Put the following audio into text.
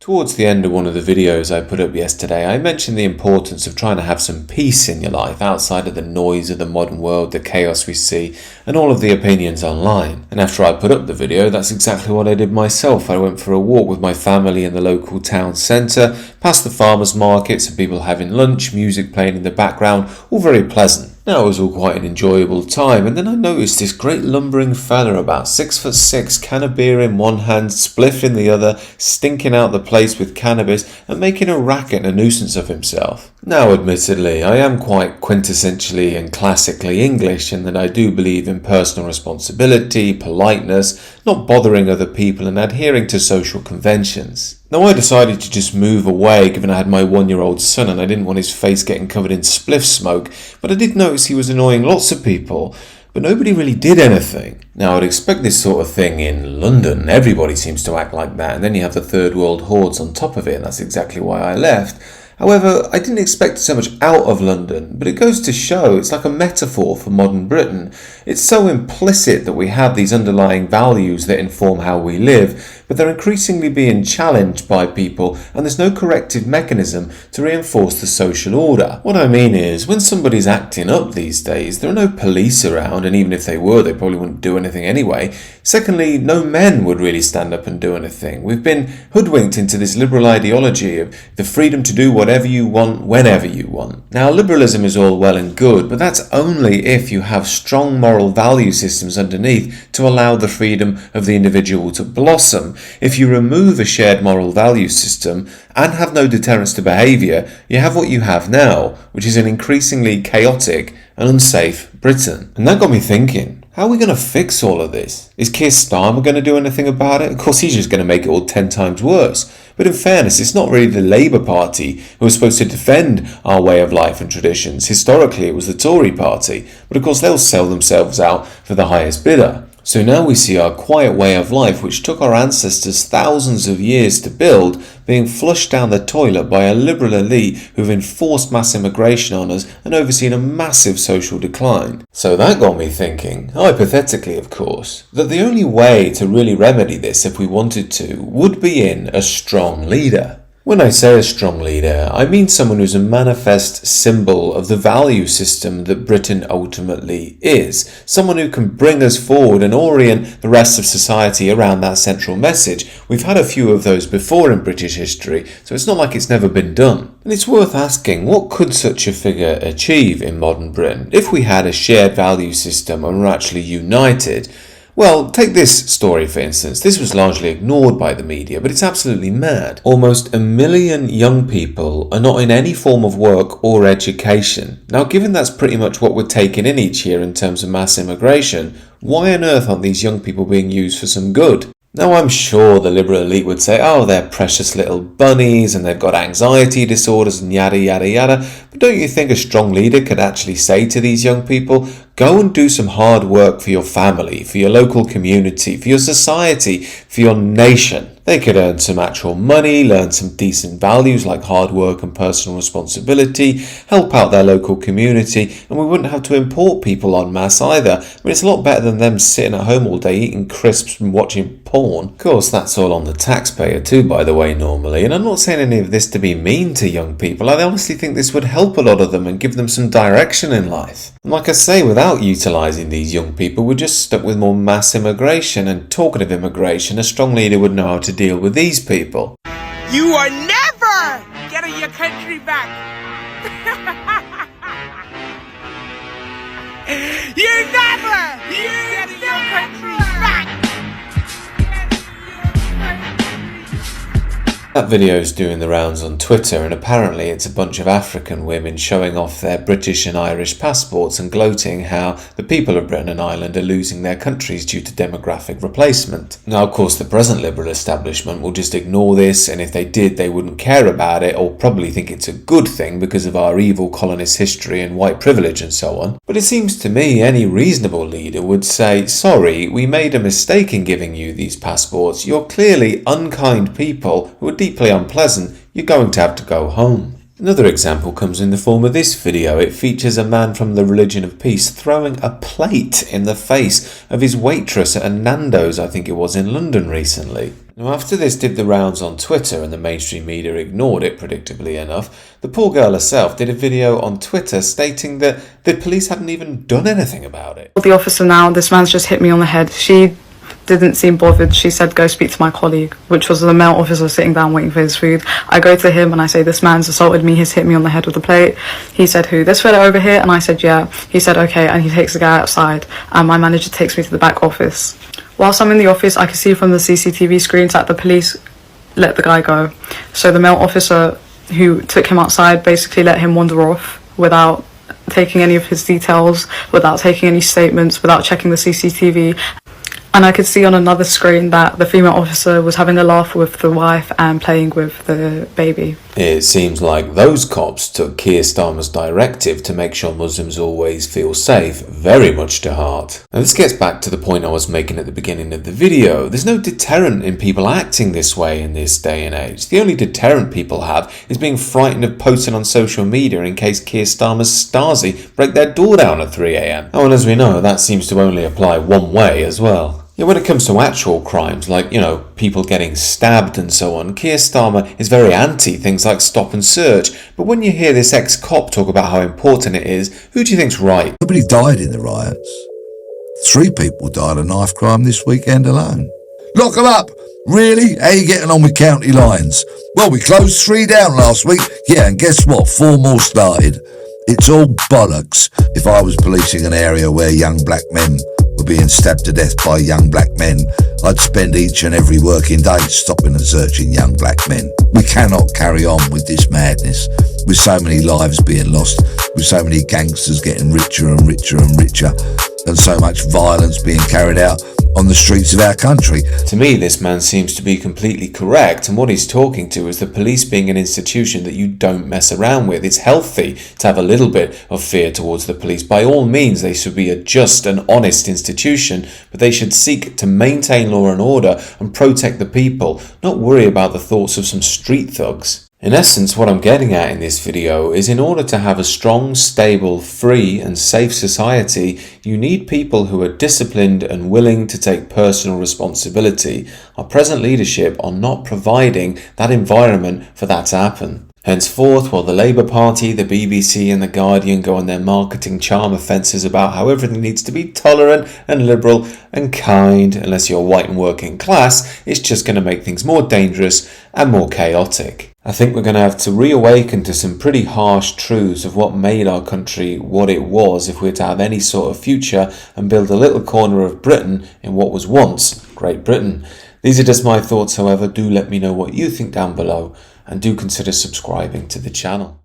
Towards the end of one of the videos I put up yesterday, I mentioned the importance of trying to have some peace in your life outside of the noise of the modern world, the chaos we see, and all of the opinions online. And after I put up the video, that's exactly what I did myself. I went for a walk with my family in the local town centre, past the farmers' markets and people having lunch, music playing in the background, all very pleasant. Now, it was all quite an enjoyable time, and then I noticed this great lumbering fella, about 6'6", can of beer in one hand, spliff in the other, stinking out the place with cannabis and making a racket and a nuisance of himself. Now, admittedly, I am quite quintessentially and classically English in that I do believe in personal responsibility, politeness, not bothering other people and adhering to social conventions. Now, I decided to just move away given I had my 1-year-old son and I didn't want his face getting covered in spliff smoke, but I did notice he was annoying lots of people, but nobody really did anything. Now, I'd expect this sort of thing in London. Everybody seems to act like that, and then you have the third world hordes on top of it, and that's exactly why I left. However, I didn't expect so much out of London, but it goes to show it's like a metaphor for modern Britain. It's so implicit that we have these underlying values that inform how we live, but they're increasingly being challenged by people, and there's no corrective mechanism to reinforce the social order. What I mean is, when somebody's acting up these days, there are no police around, and even if they were, they probably wouldn't do anything anyway. Secondly, no men would really stand up and do anything. We've been hoodwinked into this liberal ideology of the freedom to do whatever you want, whenever you want. Now, liberalism is all well and good, but that's only if you have strong moral value systems underneath to allow the freedom of the individual to blossom. If you remove a shared moral value system and have no deterrence to behaviour, you have what you have now, which is an increasingly chaotic and unsafe Britain. And that got me thinking, how are we going to fix all of this? Is Keir Starmer going to do anything about it? Of course, he's just going to make it all 10 times worse. But in fairness, it's not really the Labour Party who was supposed to defend our way of life and traditions. Historically, it was the Tory Party. But of course, they'll sell themselves out for the highest bidder. So now we see our quiet way of life, which took our ancestors thousands of years to build, being flushed down the toilet by a liberal elite who've enforced mass immigration on us and overseen a massive social decline. So that got me thinking, hypothetically of course, that the only way to really remedy this, if we wanted to, would be in a strong leader. When I say a strong leader, I mean someone who's a manifest symbol of the value system that Britain ultimately is. Someone who can bring us forward and orient the rest of society around that central message. We've had a few of those before in British history, so it's not like it's never been done. And it's worth asking, what could such a figure achieve in modern Britain if we had a shared value system and were actually united? Well, take this story for instance. This was largely ignored by the media, but it's absolutely mad. Almost 1 million young people are not in any form of work or education. Now, given that's pretty much what we're taking in each year in terms of mass immigration, why on earth aren't these young people being used for some good? Now, I'm sure the liberal elite would say, oh, they're precious little bunnies and they've got anxiety disorders and yada, yada, yada. But don't you think a strong leader could actually say to these young people, go and do some hard work for your family, for your local community, for your society, for your nation? They could earn some actual money, learn some decent values like hard work and personal responsibility, help out their local community, and we wouldn't have to import people en masse either. I mean, it's a lot better than them sitting at home all day eating crisps and watching porn. Of course, that's all on the taxpayer too, by the way, normally. And I'm not saying any of this to be mean to young people. I honestly think this would help a lot of them and give them some direction in life. And like I say, without utilising these young people, we're just stuck with more mass immigration. And talking of immigration, a strong leader would know how to deal with these people. You are never getting your country back. You're never getting your country back. That video is doing the rounds on Twitter, and apparently it's a bunch of African women showing off their British and Irish passports and gloating how the people of Britain and Ireland are losing their countries due to demographic replacement. Now, of course, the present liberal establishment will just ignore this, and if they did, they wouldn't care about it or probably think it's a good thing because of our evil colonist history and white privilege and so on. But it seems to me any reasonable leader would say, sorry, we made a mistake in giving you these passports. You're clearly unkind people who are deeply unpleasant. You're going to have to go home. Another example comes in the form of this video. It features a man from the Religion of Peace throwing a plate in the face of his waitress at a Nando's, I think it was, in London recently. Now, after this did the rounds on Twitter and the mainstream media ignored it, predictably enough, the poor girl herself did a video on Twitter stating that the police hadn't even done anything about it. The officer now, this man's just hit me on the head. She didn't seem bothered. She said, go speak to my colleague, which was the male officer sitting down waiting for his food. I go to him and I say, this man's assaulted me, he's hit me on the head with a plate. He said, who? This fella over here? And I said, yeah. He said, okay, and he takes the guy outside, and my manager takes me to the back office. Whilst I'm in the office, I can see from the CCTV screens that the police let the guy go. So the male officer who took him outside basically let him wander off without taking any of his details, without taking any statements, without checking the CCTV. And I could see on another screen that the female officer was having a laugh with the wife and playing with the baby. It seems like those cops took Keir Starmer's directive to make sure Muslims always feel safe very much to heart. Now this gets back to the point I was making at the beginning of the video. There's no deterrent in people acting this way in this day and age. The only deterrent people have is being frightened of posting on social media in case Keir Starmer's Stasi break their door down at 3 a.m. Oh, and as we know, that seems to only apply one way as well. Yeah, when it comes to actual crimes, like, people getting stabbed and so on, Keir Starmer is very anti things like stop and search. But when you hear this ex-cop talk about how important it is, who do you think's right? Nobody died in the riots. 3 people died of knife crime this weekend alone. Lock them up! Really? How you getting on with county lines? Well, we closed 3 down last week. Yeah, and guess what? 4 more started. It's all bollocks. If I was policing an area where young black men were being stabbed to death by young black men, I'd spend each and every working day stopping and searching young black men. We cannot carry on with this madness, with so many lives being lost, with so many gangsters getting richer and richer and richer, and so much violence being carried out on the streets of our country. To me, this man seems to be completely correct, and what he's talking to is the police being an institution that you don't mess around with. It's healthy to have a little bit of fear towards the police. By all means, they should be a just and honest institution, but they should seek to maintain law and order and protect the people, not worry about the thoughts of some street thugs. In essence, what I'm getting at in this video is in order to have a strong, stable, free and safe society, you need people who are disciplined and willing to take personal responsibility. Our present leadership are not providing that environment for that to happen. Henceforth, while the Labour Party, the BBC and the Guardian go on their marketing charm offences about how everything needs to be tolerant and liberal and kind, unless you're white and working class, it's just going to make things more dangerous and more chaotic. I think we're going to have to reawaken to some pretty harsh truths of what made our country what it was if we're to have any sort of future and build a little corner of Britain in what was once Great Britain. These are just my thoughts, however. Do let me know what you think down below and do consider subscribing to the channel.